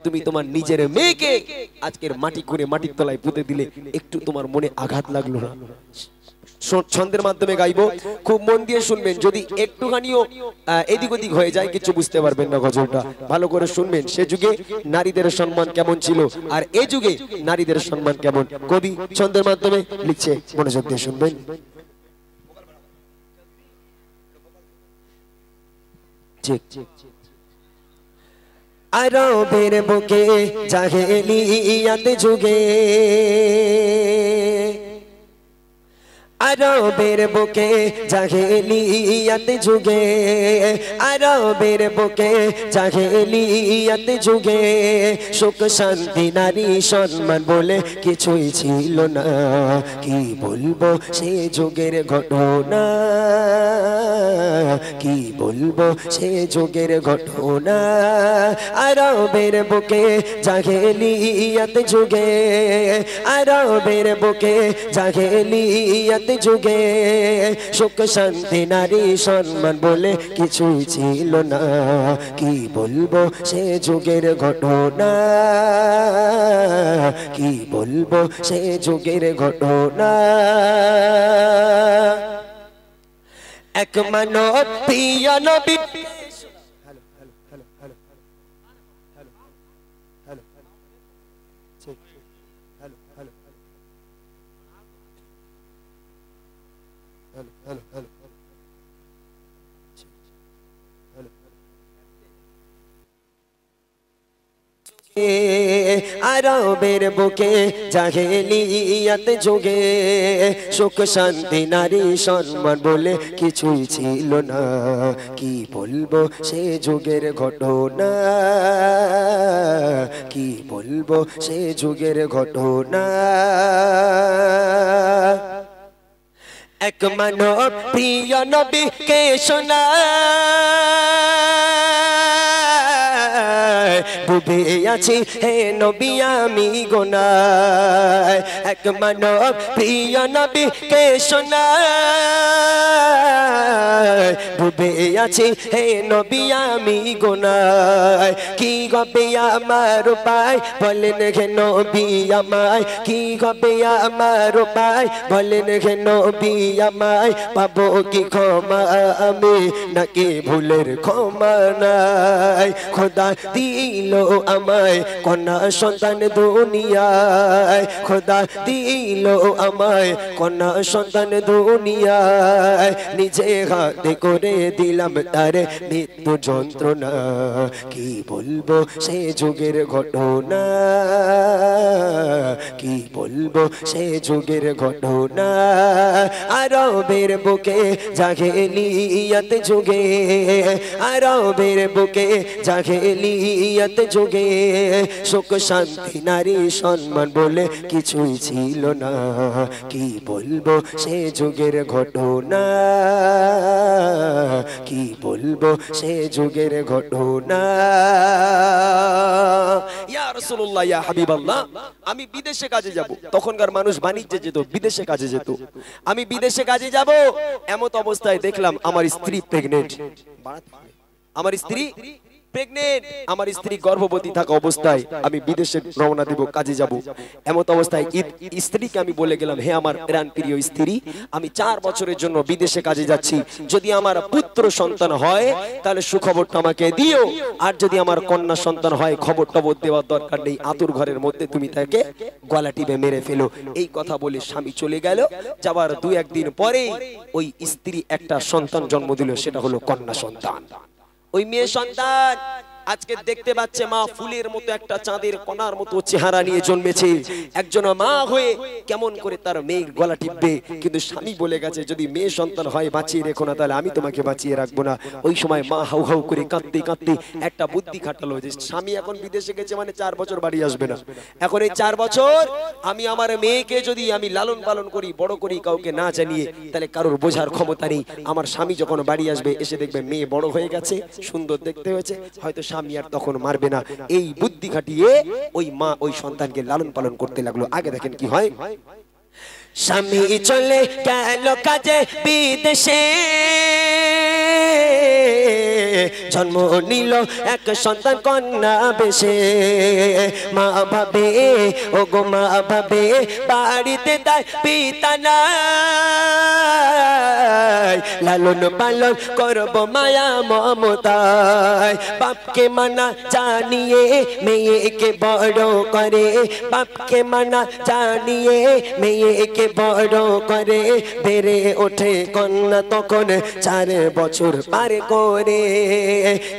তুমি তোমার নিজের মেয়েকে আজকের মাটি করে মাটির তলায় পুঁতে দিলে একটু তোমার মনে আঘাত লাগলো না? ছন্দের মাধ্যমে গাইবো, খুব মন দিয়ে শুনবেন। যদি একটুখানিও এদিক ওদিক হয়ে যায় কিছু বুঝতে পারবেন না গজলটা, ভালো করে শুনবেন। সে যুগে নারীদের সম্মান কেমন ছিল আর এই যুগে নারীদের সম্মান কেমন, কবি ছন্দের মাধ্যমে লিখছে, মনোযোগ দিয়ে শুনবেন। আরবের বুকে জাহেলিয়াত যুগে, আরবের বুকে জাহেলিয়াত যুগে, আরবের বুকে জাহেলিয়াত যুগে সুখ শান্তি নারী সম্মান বলে কিছুই ছিল না। কি বলবো সে যুগের ঘটনা, কি বলবো সে যুগের ঘটনা। আরবের বুকে জাহেলিয়াত যুগে, আরবের বুকে জাহেলিয়াত যুগে সুখ শান্তি নারী সম্মান বলে কিছুই ছিল না। কি বলবো সে যুগের ঘটনা, কি বলবো সে যুগের ঘটনা। এক মানব প্রিয় নবী, আরবের বুকে জাহেলিয়াত যুগে সুখ শান্তি নারী সম্মান বলে কিছুই ছিল না। কি বলবো সে যুগের ঘটনা, কি বলবো সে যুগের ঘটনা। এক মানব প্রিয় নবীকে শোনায়, ডুবে আছি হে নবী আমি গোনায়। এক মানব প্রিয় নবীকে শোনায়, ডুবে আছি হে নবী আমি গোনায়। কি হবে আমার উপায় বলেন হে নবী আমায়, কি হবে আমার উপায় বলেন হে নবী আমায়। পাবো কি ক্ষমা আমি নাকি ভুলের ক্ষমা নাই। খোদা দিল আমায় কন্যা সন্তান দুনিয়ায়, খোদা দিল আমায় কন্যা সন্তান দুনিয়ায়। নিজে হাতে করে দিলাম তারে মৃত্যু যন্ত্রণা। কি বলবো সে যুগের ঘটনা, কি বলবো সে যুগের ঘটনা। আরবের বুকে জাহেলিয়াত যুগে, আরবের বুকে জাহেলিয়াত যুগে সুখ শান্তি নারী সম্মান বলে কিছুই ছিল না। কি বলবো সে যুগের ঘটনা, কি বলবো সে যুগের ঘটনা। ইয়া রাসূলুল্লাহ ইয়া হাবিবাল্লাহ, আমি বিদেশে কাজে যাব, তখনকার মানুষ বাণিজ্যে যেত, বিদেশে কাজে যেত। আমি বিদেশে কাজে যাব, এমত অবস্থায় দেখলাম আমার স্ত্রী প্রেগনেন্ট, আমার স্ত্রী প্রেগনেন্ট, আমার স্ত্রী গর্ভবতী থাকা অবস্থায় আমি বিদেশে রওনা দেব, কাজে যাব। এমত অবস্থায় স্ত্রীকে আমি বলে গেলাম, হে আমার প্রাণ প্রিয় স্ত্রী, আমি 4 বছরের জন্য বিদেশে কাজে যাচ্ছি, যদি আমার পুত্র সন্তান হয় তাহলে সুখবরটা আমাকে দিও, আর যদি আমার কন্যা সন্তান হয় খবর টবর দেওয়ার দরকার নেই, আতুর ঘরের মধ্যে তুমি তাকে গলা টিপে মেরে ফেলো। এই কথা বলে স্বামী চলে গেল। যাবার 2-1 দিন পরে ওই স্ত্রী একটা সন্তান জন্ম দিল, সেটা হলো কন্যা সন্তান। ওই মেয়ে সন্তান আজকে দেখতে পাচ্ছে মা ফুলের মতো একটা চাঁদের কণার মতো চেহারা নিয়ে জন্মেছে। একজন মা হয়ে কেমন করে তার মেয়ের গলা টিপবে, কিন্তু স্বামী বলে গেছে যদি মেয়ে সন্তান হয় বাঁচিয়ে রেখো না, তাহলে আমি তোমাকে বাঁচিয়ে রাখবো না। ওই সময় মা হাউ হাউ করে কাঁদতে কাঁদতে একটা বুদ্ধি খাটালো যে স্বামী এখন বিদেশে গেছে মানে 4 বছর বাড়ি আসবে না, এখন এই 4 বছর আমি আমার মেয়েকে যদি আমি লালন পালন করি, বড় করি কাউকে না জানিয়ে, তাহলে কারোর বোঝার ক্ষমতা নেই। আমার স্বামী যখন বাড়ি আসবে এসে দেখবে মেয়ে বড় হয়ে গেছে, সুন্দর দেখতে হয়েছে, হয়তো স্বামী আর তখন মারবে না। এই বুদ্ধি খাটিয়ে ওই মা ওই সন্তানকে লালন পালন করতে লাগলো। আগে দেখেন কি হয়, স্বামী চলে গেল কাজে বিদেশে, জন্ম নিল এক সন্তান কন্যা বেশে। মা ভাবে, ও গো মা ভাবে, বাড়িতে তাই পিতা নাই, লালন পালন করব মায়া মমতায়। বাপকে মানা জানিয়ে মেয়েকে বড় করে, বাপকে মানা জানিয়ে মেয়েকে বড় করে। বেড়ে ওঠে কন্যা তখন 4 বছর পার করে,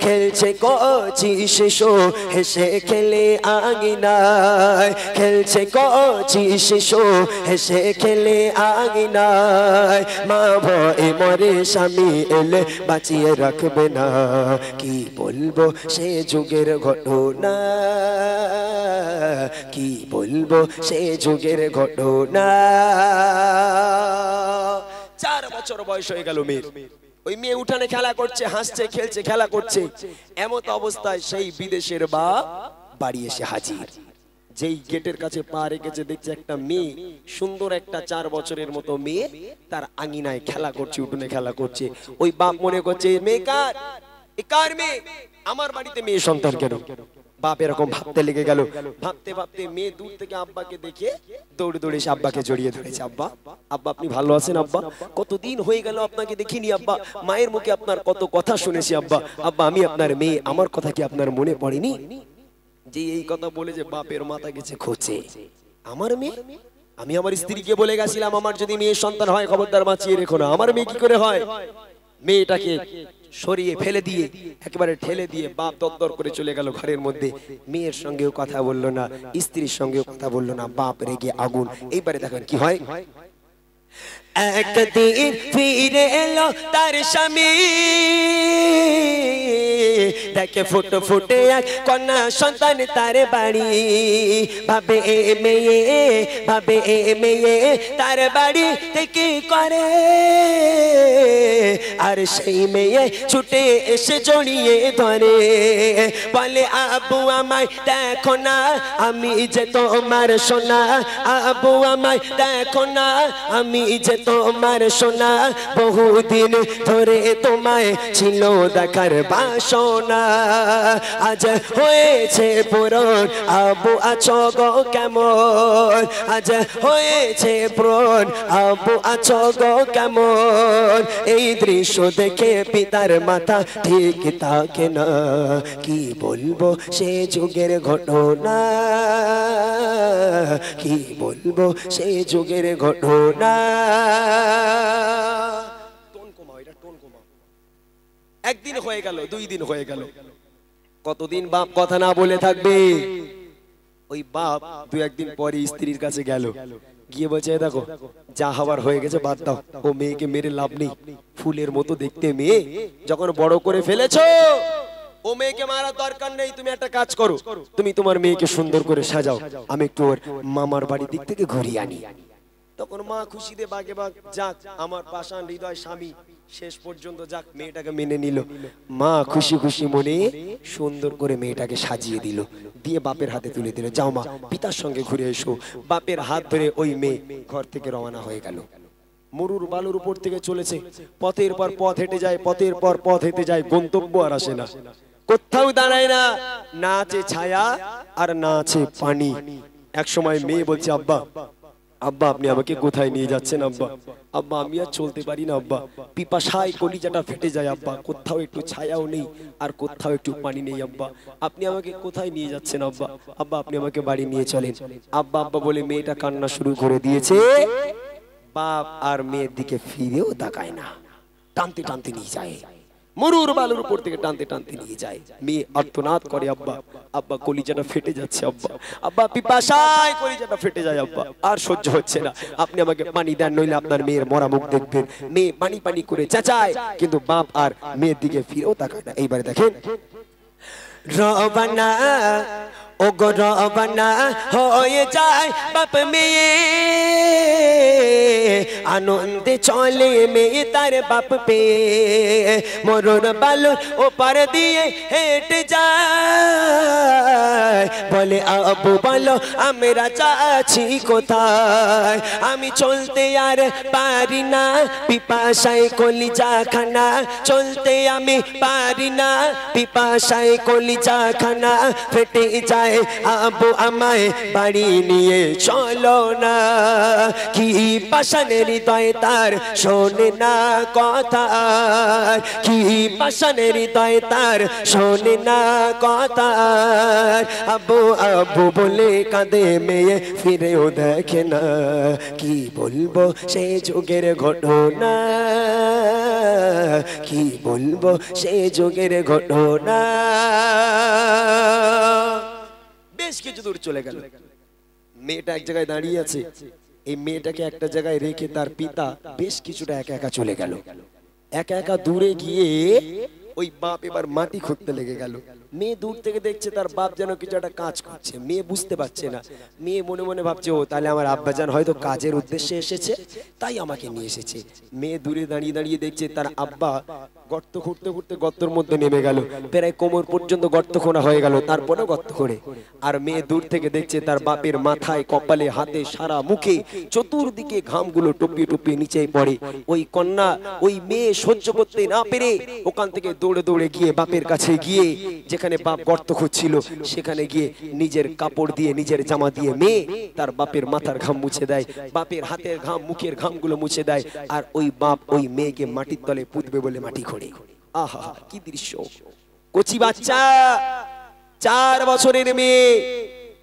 খেলছে কচি শিশু হেসে খেলে আঙিনায়, খেলছে কচি শিশু হেসে খেলে আঙিনায়। মা ভয়ে মরে স্বামী এলে বাঁচিয়ে রাখবে না, কি বলবো সে যুগের ঘটনা, কি বলবো সে যুগের ঘটনা। 4 বছর বয়স হয়ে গেল মেয়ের। ওই মেয়ে উঠানে খেলা করছে, হাসছে খেলছে খেলা করছে, এমত অবস্থায় সেই বিদেশের বাপ বাড়ি এসে হাজির। যেই গেটের কাছে পা রেখেছে দেখছে একটা মেয়ে, সুন্দর একটা 4 বছরের মতো মেয়ে তার আঙিনায় খেলা করছে, উঠোনে খেলা করছে। ওই বাপ মনে করছে মেয়ে কার, এ কার মেয়ে, আমার বাড়িতে মেয়ে সন্তান কেন? বাপ এরকম ভাবতে লেগে গেল। ভাবতে ভাবতে মেয়ে দূর থেকে আব্বাকে দেখে দৌড়ে দৌড়ে এসে আব্বাকে জড়িয়ে ধরেছে। আব্বা, আব্বা আপনি ভালো আছেন আব্বা? কতদিন হয়ে গেল আপনাকে দেখিনি আব্বা, মায়ের মুখে আপনার কত কথা শুনেছি আব্বা। আব্বা আমি আপনার মেয়ে, আমার কথা কি আপনার মনে পড়েনি? যে এই কথা বলে যে বাপের মাথা গেছে খোঁচে, আমার মেয়ে? আমি আমার স্ত্রীকে বলে গেছিলাম আমার যদি মেয়ে সন্তান হয় খবরদার বাঁচিয়ে রেখো না, আমার মেয়ে কি করে হয়? মেয়েটাকে সরিয়ে ফেলে দিয়ে একেবারে ঠেলে দিয়ে বাপ দরদর করে চলে গেল ঘরের মধ্যে। মেয়ের সঙ্গেও কথা বললো না, স্ত্রীর সঙ্গেও কথা বললো না, বাপ রেগে আগুন। এইবারে দেখেন কি হয়। একদিন ফিরে এলো তার স্বামী, দেখে ফুটো ফুটে এক কন্যা সন্তান তার বাড়ি। ভাবে এ মেয়ে, ভাবে এ মেয়ে তার বাড়ি থেকে করে, আর সেই মেয়ে ছুটে এসে জড়িয়ে ধরে, বলে আব্বু আমায় দেখো না, আমি যে তোমার সোনা, আব্বু আমায় দেখো না, আমি যে তোমার সোনা, বহুদিন ধরে তোমায় ছিল দেখার বাসনা, আজ হয়েছে পূরণ, আব্বু আছো গো কেমন, আজ হয়েছে পূরণ, আব্বু আছো গো কেমন। এই দৃশ্য দেখে পিতার মাথা ঠিক থাকে না, কি বলবো সে যুগের ঘটনা, কি বলবো সে যুগের ঘটনা। টোন কমাও, এটা টোন কমাও। একদিন হয়ে গেল, 2 দিন হয়ে গেল, কতদিন বাপ কথা না বলে থাকবে? ওই বাপ 2-1 দিন পরে স্ত্রীর কাছে গেল, গিয়ে বলছে দেখো যা হওয়ার হয়ে গেছে বাদ দাও, ও মেয়েকে মেরে লাভ নেই, ফুলের মতো দেখতে মেয়ে যখন বড় করে ফেলেছো, ও মেয়েকে মারার দরকার নেই। তুমি একটা কাজ করো, তুমি তোমার মেয়েকে সুন্দর করে সাজাও, আমি একটু ওর মামার বাড়ির দিক থেকে ঘুরিয়ে আনি। তখন মা খুশিতে বাগে বাগ, যাক আমার পাষাণ হৃদয় স্বামী শেষ পর্যন্ত যাক মেয়েটাকে মেনে নিল। মা খুশি খুশি মনে সুন্দর করে মেয়েটাকে সাজিয়ে দিল, দিয়ে বাপের হাতে তুলে দিল, যাও মা পিতার সঙ্গে ঘুরে এসো। বাপের হাত ধরে ওই মেয়ে ঘর থেকে রওনা হয়ে গেল। মরুর বালুর উপর থেকে চলেছে, পথের পর পথ হেঁটে যায়, পথের পর পথ হেঁটে যায়, গন্তব্য আর আসে না, কোথাও দাঁড়ায় না, না আছে ছায়া আর না আছে পানি। এক সময় মেয়ে বলছে আব্বা, আব্বা আপনি আমাকে কোথায় নিয়ে যাচ্ছেন আব্বা? আব্বা আমি আর চলতে পারি না আব্বা, পিপাসায় কলিজাটা ফেটে যায় আব্বা, কোথাও একটু ছায়াও নেই আর কোথাও একটু পানি নেই আব্বা, আপনি আমাকে কোথায় নিয়ে যাচ্ছেন আব্বা? আব্বা আপনি আমাকে বাড়ি নিয়ে চলেন। আব্বা আব্বা বলে মেয়েটা কান্না শুরু করে দিয়েছে। বাপ আর মেয়ের দিকে ফিরেও তাকায় না, টানতে টানতে নিয়ে যায়, মরুর বালুর উপর থেকে টানতে টানতে নিয়ে যায়। মেয়ে আর্তনাদ করে আব্বা, আব্বা কলিজাটা ফেটে যাচ্ছে আব্বা, আব্বা পিপাসায় কলিজাটা ফেটে যায় আব্বা, আর সহ্য হচ্ছে না, আপনি আমাকে পানি দেন নইলে আপনার মেয়ের মরা মুখ দেখবেন। মেয়ে পানি পানি করে চেঁচায়, কিন্তু বাপ আর মেয়ের দিকে ফিরেও তাকায় না। এইবারে দেখেন রবানা ও গো রবানা হয়ে যায় বাপ মেয়ে আনন্দে চলে মেয়ে তার বাপ পেয়ে মরুর বালুর ওপার দিয়ে হেঁটে যায় বলে আব্বু বলো আমরা যাচ্ছি কোথায় আমি চলতে আর পারি না পিপাসায় কলিজা খানা চলতে আমি পারি না পিপাসায় কলিজা খানা ফেটে যায় আব্বু আমায় বাড়ি নিয়ে চলো না কি পাশানের হৃদয় তার শোনে না কথা কি পাশানের হৃদয় তার শোনে না কথা আব্বু আব্বু বলে কাঁদে মেয়ে ফিরেও দেখে না কি বলবো সেই যুগের ঘটনা কি বলবো সেই যুগের ঘটনা বেশ কিছু দূর চলে গেল মেয়েটা এক জায়গায় দাঁড়িয়ে আছে এই মেয়েটাকে একটা জায়গায় রেখে তার পিতা বেশ কিছুটা একা একা চলে গেল একা একা দূরে গিয়ে ওই বাপ এবার মাটি খুঁড়তে লেগে গেল মেয়ে দূর থেকে দেখছে তার বাপ যেন কিছু একটা কাজ করছে মেয়ে বুঝতে পারছে না মেয়ে মনে মনে ভাবছে ও তাহলে আমার আব্বাজান হয়তো কাজের উদ্দেশ্যে এসেছে তাই আমাকে নিয়ে এসেছে মেয়ে দূরে দাঁড়িয়ে দাঁড়িয়ে দেখছে তার আব্বা গর্ত খুঁড়তে খুঁড়তে গর্তের মধ্যে নেমে গেল প্রায় কোমর পর্যন্ত গর্ত খোঁড়া হয়ে গেল তারপরেও গর্ত করে আর মেয়ে দূর থেকে দেখছে তার বাপের মাথায় কপালে হাতে সারা মুখে চতুর্দিকে ঘামগুলো টপিয়ে টপিয়ে নিচে পড়ে ওই কন্যা ওই মেয়ে সহ্য করতে না পেরে ওখান থেকে দৌড়ে দৌড়ে গিয়ে বাপের কাছে গিয়ে যেখানে বাপ গর্ত খুঁজছিল সেখানে গিয়ে নিজের কাপড় দিয়ে নিজের জামা দিয়ে মেয়ে তার বাপের মাথার ঘাম মুছে দেয় বাপের হাতের ঘাম মুখের ঘামগুলো মুছে দেয় আর ওই বাপ ওই মেয়েকে মাটির তলে পুঁতবে বলে মাটি খোঁড়ে আহা কি দৃশ্য কচি বাচ্চা 4 বছরের মেয়ে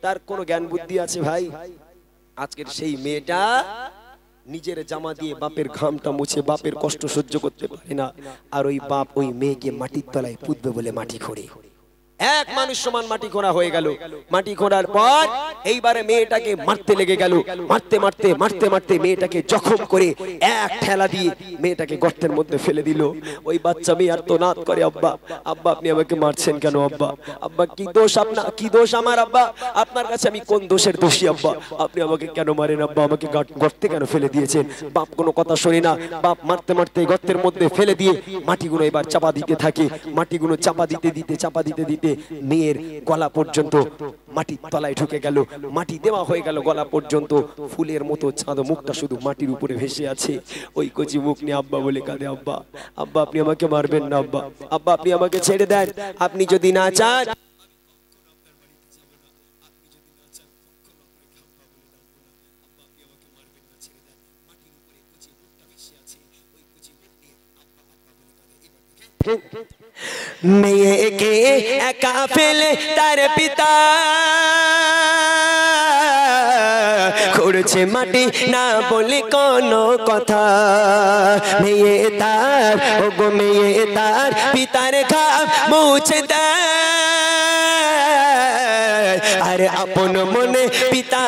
তার কোনো জ্ঞান বুদ্ধি আছে ভাই আজকের সেই মেয়েটা নিজের জামা দিয়ে বাপের ঘামটা মুছে বাপের কষ্ট সহ্য করতে পারে না আর ওই বাপ ওই মেয়েকে মাটির তলায় পুঁতবে বলে মাটি খোঁড়ে এক মানুষ সমান মাটি খোঁড়া হয়ে গেল মাটি খোঁড়ার পর এইবারে মেয়েটাকে মারতে লেগে গেল মারতে মারতে মারতে মারতে মেয়েটাকে জখম করে এক ঠেলা দিয়ে মেয়েটাকে গর্তের মধ্যে ফেলে দিল ওই বাচ্চা মেয়ে আর্তনাদ করে আব্বা আব্বা আপনি আমাকে মারছেন কেন আব্বা আব্বা কি দোষ আপনার কি দোষ আমার আব্বা আপনার কাছে আমি কোন দোষের দোষী আব্বা আপনি আমাকে কেন মারেন আব্বা আমাকে গর্তে কেন ফেলে দিয়েছেন বাপ কোনো কথা শোনে না বাপ মারতে মারতে গর্তের মধ্যে ফেলে দিয়ে মাটিগুলো এবার চাপা দিতে থাকে মাটিগুলো চাপা দিতে দিতে চাপা দিতে দিতে মেয়ের গলা পর্যন্ত মাটির তলায় ঢুকে গেল মাটি দেওয়া হয়ে গেল গলা পর্যন্ত ফুলের মতো চাঁদ মুখটা শুধু মাটির উপরে ভেসে আছে ওই কচি মুখ নিয়ে আব্বা বলে কাঁদে আব্বা আব্বা আপনি আমাকে মারবেন না আব্বা আব্বা আপনি আমাকে ছেড়ে দেন আপনি যদি না চান মেয়েকে একা ফেলে তার পিতা খুঁড়ছে মাটি না বলে কোনো কথা মেয়ে তার ও গো মেয়ে তার পিতার ঘাম মুছে দেয় আরে আপন মনে পিতা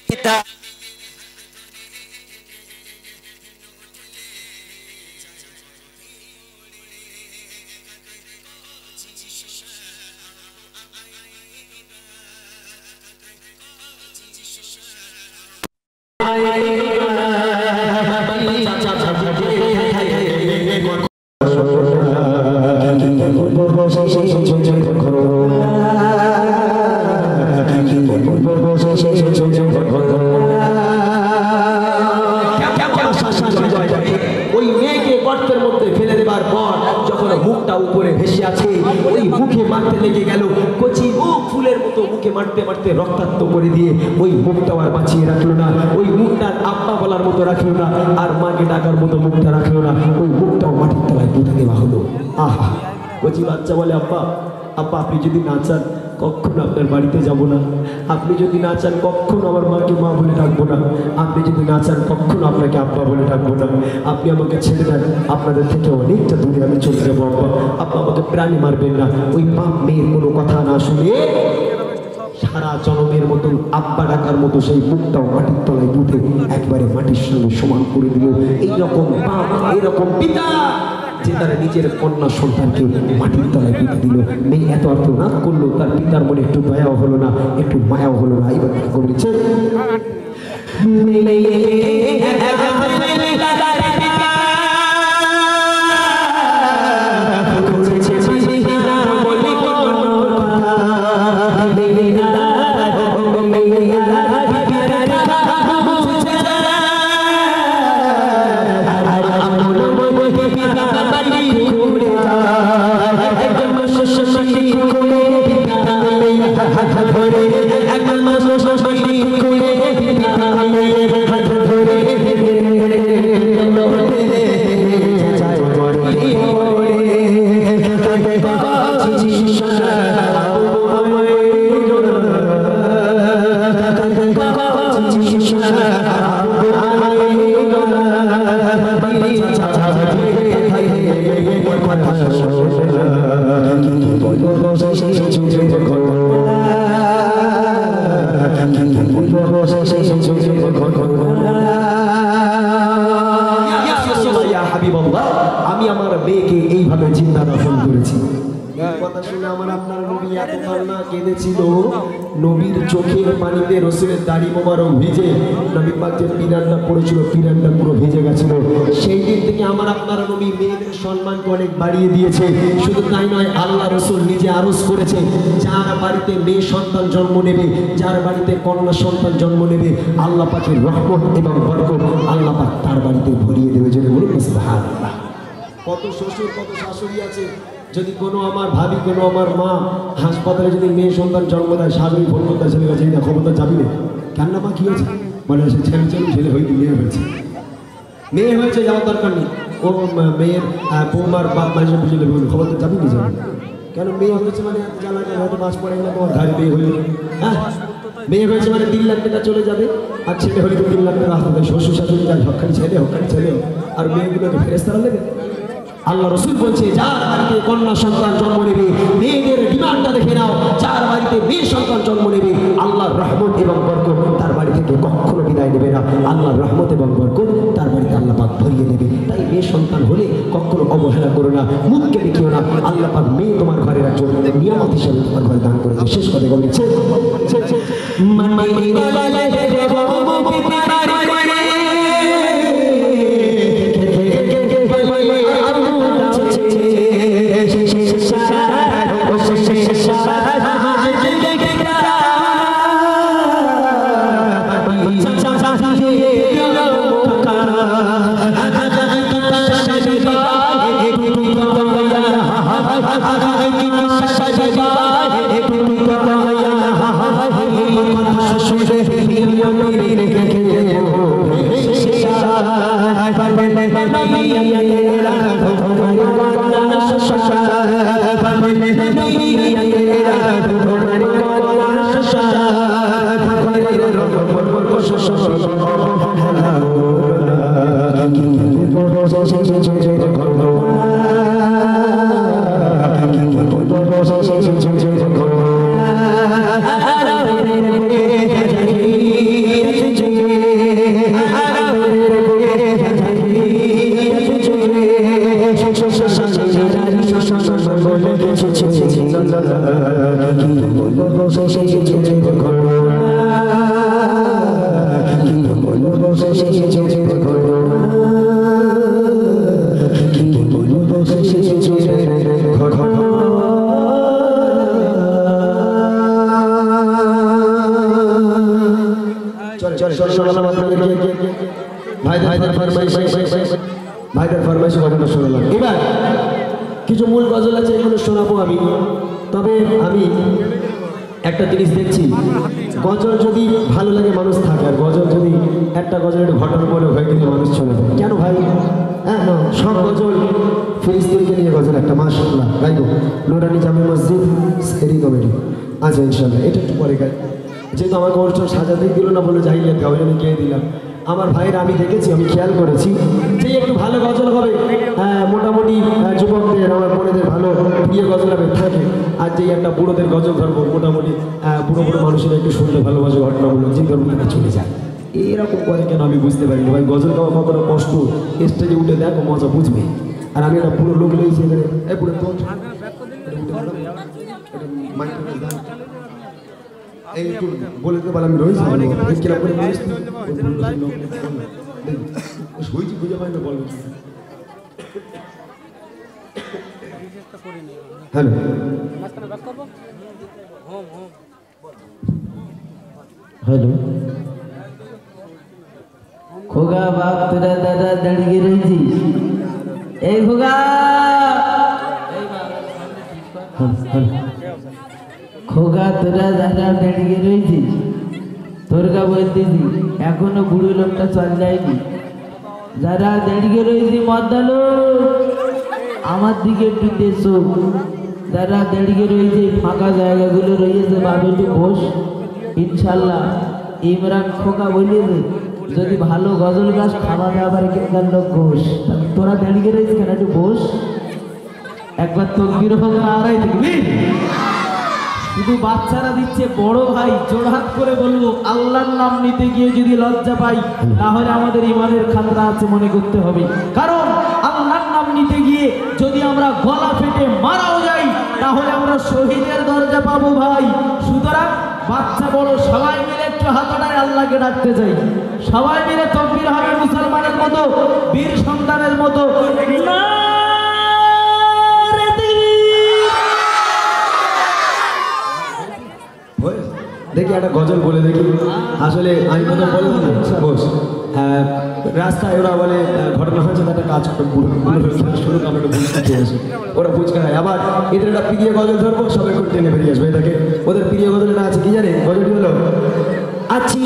পিতা ওই মেয়েকে গর্তের মধ্যে ফেলে দেবার পর যখন মুখটা উপরে ভেসে আছে ওই মুখে মারতে লেগে গেল কচি মুখ ফুলের মতো মুখে মারতে মারতে রক্তাক্ত করে দিয়ে ওই মুখটা আর বাঁচিয়ে রাখলো না ওই মুখটা আব্বা বলার মতো রাখলো না আর মাকে ডাকার মতো মুখটা রাখলো না ওই মুখটাও মাটির তলায় পুঁতে দেওয়া হলো আহা কচি বাচ্চা বলে আব্বা আব্বা আপনি যদি না চান কখনো আপনার বাড়িতে যাব না আপনি যদি না চান কখনো আমার মাকে মা বলে ডাকবো না আপনি যদি না চান কখনো আপনাকে আব্বা বলে ডাকবো না আপনি আমাকে ছেড়ে দেন আপনাদের থেকে অনেকটা দূরে আমি চলে যাবো আব্বা আব্বা আমাকে প্রাণী মারবেন না ওই বাপ মেয়ের কোনো কথা না শুনে সারা জনমের মতন আব্বা ডাকার মতো সেই মুখটাও মাটির তলায় উঠে একবারে মাটির সঙ্গে সমান করে দিল। এইরকম বাপ, এইরকম পিতা যে তারা নিজের কন্যা সন্তানকে মাটির তলায় পুঁতে দিল। মেয়ে এত আর্তনাদ করলো, তার পিতার মনে একটু দয়াও হলো না, একটু মায়াও হলো না। এবার বলেছে আমি আমার মেয়েকে এইভাবে জিন্দা দফন করেছি। কথা শুনে আমার আপনার নবী এত কান্না কেঁদেছিল, নবীর চোখের পানিতে রসুলের দাড়ি মোবারক ভিজে নবী পাক যে পিরানটা পড়েছিল, পিরানটা পুরো ভিজে গেছিল। সেই দিন থেকে আমার আপনার নবী মেয়েদের সম্মানকে অনেক বাড়িয়ে দিয়েছে। শুধু তাই নয়, আল্লাহ রসুল নিজে আরজ করেছে, যার বাড়িতে মেয়ে সন্তান জন্ম নেবে, যার বাড়িতে কন্যা সন্তান জন্ম নেবে, আল্লাহ পাকের রহমত এবং বরকত আল্লাহ পাক তার বাড়িতে ভরিয়ে দেবে। যদি বলুন সুবহানাল্লাহ। কত শ্বশুর কত শাশুড়ি আছে, যদি কোনো আমার ভাবি, কোনো আমার মা হাসপাতালে যদি মেয়ে সন্তান জন্ম দেয়, শাশুড়ি ফোন করতে ছেলে গেছে, না খবরটা যাবি না কেন মা, কি হয়েছে? মানে সে ছেলে হয়তো মেয়ে হয়েছে, মেয়ে হয়েছে, যাওয়ার দরকার নেই। ও মেয়ের বৌমার বাপ মাঝে বুঝলে খবরটা যাবি না, যাবে কেন? মেয়ে হয়েছে মানে জ্বালাটা হয়তো মাস পড়ে গেলে তোমার ঘরে মেয়ে হয়ে যাবে। হ্যাঁ, মেয়ে হয়েছে মানে 3 লাখ টাকা চলে যাবে, আর ছেলে হলে তো 3 লাখ টাকা আসতে, শ্বশুর শাশুড়ি যায় হকানি ছেলে, আর মেয়েগুলোকে ফেরেশতারা নেবে। আল্লাহ রসুল বলছে, যার বাড়িতে কন্যা সন্তান জন্ম নেবে, মেয়েদের ডিমান্ডটা দেখে নাও, যার বাড়িতে মেয়ে সন্তান জন্ম নেবে, আল্লাহর রহমত এবং বরকত তার বাড়ি থেকে কখনো বিদায় নেবে না। আল্লাহর রহমত এবং বরকত তার বাড়িতে আল্লাহ পাক ভরিয়ে দেবে। তাই মেয়ে সন্তান হলে কখনো অবহেলা করো না, মুখকে দেখিও না। আল্লাহ পাক মেয়ে তোমার ঘরের একজন নিয়ামত হিসেবে তোমার ঘরে দান করেছে। শেষ কথা বলেছে, ভাইদের ফরমাইশ ঘটনা শোনালাম। এবার কিছু মূল গজল আছে, এগুলো শোনাবো আমি। তবে আমি একটা জিনিস দেখছি, গজল যদি ভালো লাগে মানুষ থাকে, আর গজল যদি একটা গজল একটু ঘটনা বলে হয়ে গেলে মানুষ চলে যায়। কেন ভাই? হ্যাঁ, সব গজল ফিলিস্তিনকে নিয়ে গজল একটা, মাশাআল্লাহ গাইব নুরানি জামে মসজিদ সেরি কমেডি। আচ্ছা ইনশাআল্লাহ এটা একটু পরে গাই, যেহেতু আমাকে অনুষ্ঠান সাজাতে দিল না, বলে যাই গাওয়ালে আমি গিয়ে দিলাম। আমার ভাইয়েরা আমি দেখেছি, আমি খেয়াল করেছি যে শেষেই একটু ভালো গজল হবে, মোটামুটি যুবকদের আমার বোনেদের ভালো প্রিয় গজল হবে থাকে। আর যেই একটা বুড়োদের গজল ধরবো, মোটামুটি বুড়ো বুড়ো মানুষেরা একটু শুনলে ভালোবাসে ঘটনাগুলো চিন্তার মধ্যে চলে যায়। এরকম করে কেন আমি বুঝতে পারি না ভাই, গজল গাওয়া কতটা কষ্ট, স্টেজে উঠে দেখো মজা বুঝবে। আর আমি একটা পুরো লোক লেগেছি এখানে, এই পুরো তোর এই একটু বলে দিতে পারলাম, আমি রয়েছি কিরকম করে বলিস হয়েছি খুঁজে পাই না, বলবো। হ্যালো, হ্যালো, খোগা বাপ তোরা দাদা দাঁড়িয়ে রয়েছিস? এই খোগা, খোগা তোরা দাদা দাঁড়িয়ে রয়েছিস? তোরকা বলতেছি এখনো বুড়ো লোকটা চল যায়নি। যারা দাঁড়িয়ে রয়েছি মদ্দালো আমার দিকে একটু দেশো। যারা দাঁড়িয়ে রয়েছে ফাঁকা জায়গাগুলো রয়েছে বাবা একটু বস। ইনশাল্লাহ ইমরান খোকা বলিয়েছে যদি ভালো গজল গাছ খাওয়া দাওয়ার কিনকার লোক ঘোষ। তোরা দাঁড়িয়ে রয়েছে কেন, একটু বস। একবার তকবির হোক না আড়াই দেখবি। শুধু বাচ্চারা দিচ্ছে, বড় ভাই জোড়হাত করে বলবো আল্লাহর নাম নিতে গিয়ে যদি লজ্জা পাই তাহলে আমাদের ইমানের খাতরা আছে মনে করতে হবে। কারণ আল্লাহর নাম নিতে গিয়ে যদি আমরা গলা ফেটে মারাও যাই তাহলে আমরা শহীদের দরজা পাবো ভাই। সুতরাং বাচ্চা বড় সবাই মিলে একটু হাতটায় আল্লাহকে ডাকতে চাই। সবাই মিলে তকবীর হবে মুসলমানের মতো, বীর সন্তানের মতো। দেখি একটা গজল বলে দেখি। আসলে আমি কথা বললাম না বস, রাস্তায় ওরা বলে ঘটনা হয়েছে, একটা কাজ শুরু আমরা একটা ফুচকা খেয়ে আসি, ওরা ফুচকা খায়। আবার এদের একটা প্রিয় গজল ধরবো, সবাই করে টেনে বেরিয়ে আসবে এটাকে। ওদের প্রিয় গজল না আছে কি জানে, গজলটি হলো আছি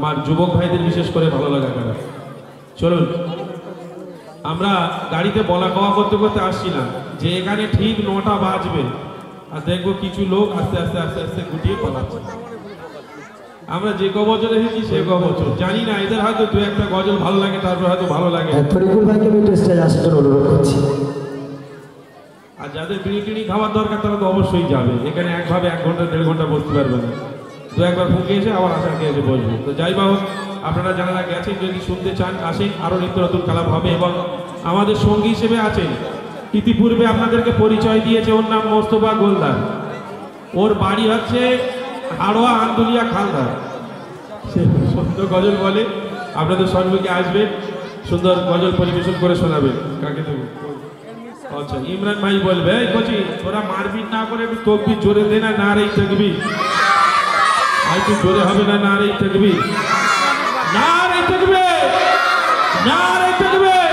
আমার যুবক ভাইদের বিশেষ করে ভালো লাগা কারা। চলুন আমরা গাড়িতে বলা কওয়া করতে করতে আসছিলাম যে এখানে ঠিক 9টা বাজবে, আর দেখবো কিছু লোক আস্তে আস্তে আস্তে আস্তে গুটিয়ে পালাচ্ছে। আমরা যে ক বছর এসেছি সে ক বছর জানি না, এদের হয়তো দু একটা গজল ভালো লাগে, তারপর হয়তো ভালো লাগে। তরিকুল ভাইকে আমি টেস্টে আসার জন্য অনুরোধ করছি। আর যাদের বিড়ি টিড়ি খাওয়ার দরকার তারা তো অবশ্যই যাবে, এখানে একভাবে 1 ঘন্টা 1.5 ঘন্টা বসতে পারবে না, দু একবার ফুঁকে এসে আবার আসাকে এসে বসবে। তো যাই বা হোক, আপনারা যারা গেছেন যদি শুনতে চান আসেন, আরও নিত্য নতুন কালাম হবে। এবং আমাদের সঙ্গী হিসেবে আছেন, ইতিপূর্বে আপনাদেরকে পরিচয় দিয়েছে, ওর নাম মোস্তফা গোলদার, ওর বাড়ি হচ্ছে হাড়োয়া আন্দুলিয়া খালদার। সে সুন্দর গজল বলে, আপনাদের সম্মুখে আসবেন, সুন্দর গজল পরিবেশন করে শোনাবেন। কাকে দেবো? আচ্ছা, ইমরান ভাই বলবে, এই কচি তোরা মারপিট না করে একটু তকবির জোরে দে না, না রে তকবির, আর একটু জোরে হবে না, না রে তকবির, না রে তকবির, না রে তকবির।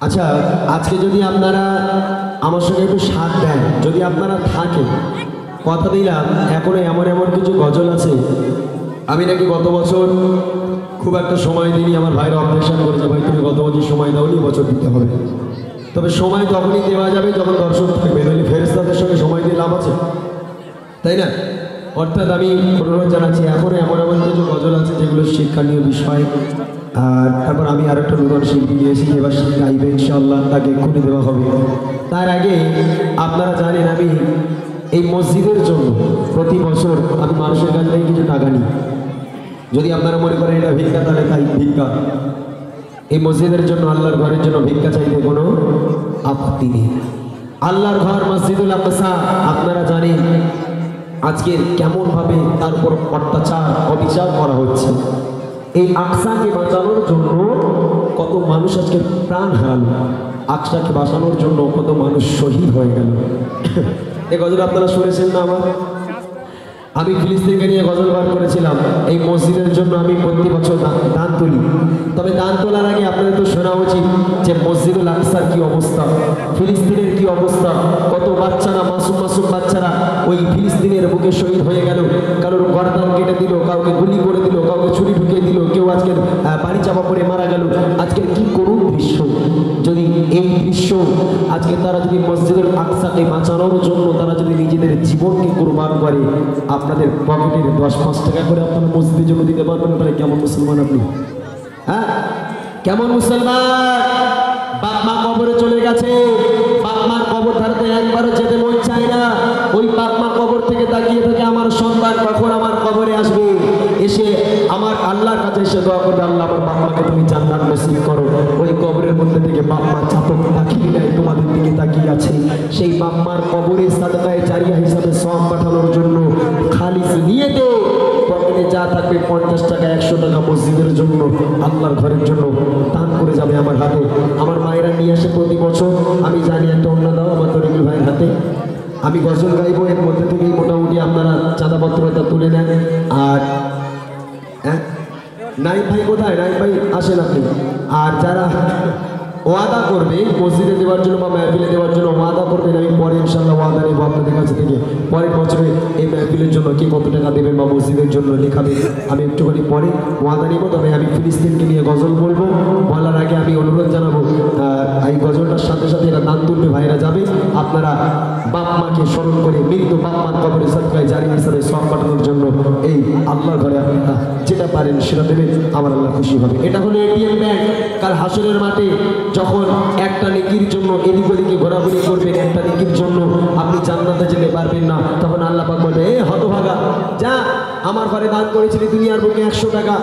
আচ্ছা, আজকে যদি আপনারা আমার সঙ্গে একটু সাথ দেন, যদি আপনারা থাকেন, কথা দিলাম এখনো এমন এমন কিছু গজল আছে। আমি নাকি গত বছর খুব একটা সময় দিইনি, আমার ভাইরা অবজেকশন করেছে, ভাই তুমি গত বছর সময় দাওনি, বছর দিতে হবে। তবে সময় তখনই দেওয়া যাবে যখন দর্শক থাকবে, নইলে ফেরেশতাদের সঙ্গে সময় দিয়ে লাভ আছে, তাই না? অর্থাৎ আমি অনুরোধ জানাচ্ছি, এখনো এমন এমন কিছু গজল আছে যেগুলো শিক্ষণীয় বিষয়। আর তারপর আমি আর একটা নতুন শিল্পী নিয়েছি, এবার সে গাইবে ইনশাআল্লাহ, তাকে খুলে দেওয়া হবে। তার আগে আপনারা জানেন আমি এই মসজিদের জন্য প্রতি বছর আমি মানুষের কাছ থেকে কিছু টাকা নিই। যদি আপনারা মনে করেন এটা ভিক্ষা, তাহলে তাই ভিক্ষা। এই মসজিদের জন্য, আল্লাহর ঘরের জন্য ভিক্ষা চাইতে কোনো আপত্তি নেই। আল্লাহর ঘর মসজিদুল আকসা আপনারা জানেন আজকে কেমনভাবে তার উপর অত্যাচার অবিচার করা হচ্ছে। এই আকসাকে বাঁচানোর জন্য কত মানুষ আজকে প্রাণ হারালো, আকসাকে বাঁচানোর জন্য কত মানুষ শহীদ হয়ে গেল। এই গজল আপনারা শুনেছেন না? আমি ফিলিস্তিনকে নিয়ে গজল বার করেছিলাম। এই মসজিদের জন্য আমি প্রতি বছর দান তুলি। তবে দান তোলার আগে আপনাদের তো শোনা উচিত যে মসজিদুল আকসার কি অবস্থা, ফিলিস্তিনের কি অবস্থা, কত বাচ্চারা, মাসুম মাসুম বাচ্চারা ওই ফিলিস্তিনের বুকে শহীদ হয়ে গেল। কারোর গর্দান কেটে দিল, কাউকে গুলি করে দিল, কাউকে ছুরি ঢুকিয়ে দিল, কেউ আজকের বাড়ি চাপা পড়ে মারা গেল। আজকের কি করুন দৃশ্য! যদি এই দৃশ্য আজকে তারা যদি মসজিদুল আকসাকে বাঁচানোর জন্য তারা যদি নিজেদের জীবনকে কুরবান করে, আপনাদের পকেটের 10-5 টাকা করে আপনারা মসজিদের জন্য দিতে পারবেন, তাহলে কেমন মুসলমান আপনি? হ্যাঁ, কেমন মুসলমান? বাপ মা কবরে চলে গেছে, বাপ মার কবর ধারতে একবারও যেতে মন চায় না। ওই বাপ মা কবর থেকে তাকিয়ে থাকে আমার সন্তান কখন আমার কবরে আসবে, এসে আমার আল্লাহর কাছে এসে দোয়া করবে, আল্লাহ আমার বাপ মাকে তুমি জান্নাত নসিব করো। ওই কবরের মধ্যে থেকে বাপ মা চাতক তাকিয়ে নেয়, তোমাদের দিকে তাকিয়ে আছে। সেই বাপ মার কবরে সাদকায়ে জারিয়া হিসাবে সওয়াব পাঠানোর জন্য খালিস নিয়েতে পকেটে যা থাকবে 50 টাকা 100 টাকা মসজিদের জন্য, আল্লাহর ঘরের জন্য দান করে যাবে আমার হাতে। আমার মায়েরা নিয়ে আসে প্রতি বছর, আমি জানি একটা অন্য দাও আমার তরিকুল ভাইয়ের হাতে। আমি গজল গাইবো, এর মধ্যে থেকেই মোটামুটি আপনারা চাঁদাপত্রটা তুলে নেন। আর নাইম ভাই কোথায়? নাইম ভাই আসেন আপনি। আর যারা ওয়াদা করবে মসজিদে দেওয়ার জন্য বা মেহফিলে দেওয়ার জন্য ওয়াদা করবেন, আমি পরে ইনশাল্লাহ ওয়াদা নেবো আপনাদের কাছ থেকে। পরের বছরে এই মেহফিলের জন্য কে কত টাকা দেবেন বা মসজিদের জন্য লেখাবে, আমি একটুখানি পরে ওয়াদা নেব। তবে আমি ফিলিস্তিনকে নিয়ে গজল বলবো, বলার আগে আমি অনুরোধ জানাবো, এই গজলটার সাথে সাথে এরা দান তুলবে, ভাইরা যাবে। আপনারা বাপ মাকে স্মরণ করে মৃত্যু বাপ মার কবরে সাদকায়ে জারিয়া হিসাবে সওয়াব পাঠানোর জন্য এই আল্লাহর ঘরে আপনারা যেটা পারেন সেটা দেবেন, আমার আল্লাহ খুশি হবে। এটা হলো এটিএম ব্যাংক। কাল হাসরের মাঠে যখন একটা নেকির জন্য এদিক ওদিকে ঘোরাঘুরি করবেন, একটা নেকির জন্য আপনি জান্নাতে যেতে পারবেন না, তখন আল্লাহ পাক বলবে, এ হতভাগা, যা আমার ঘরে দান করেছিলি দুনিয়ার বুকে 100 টাকা।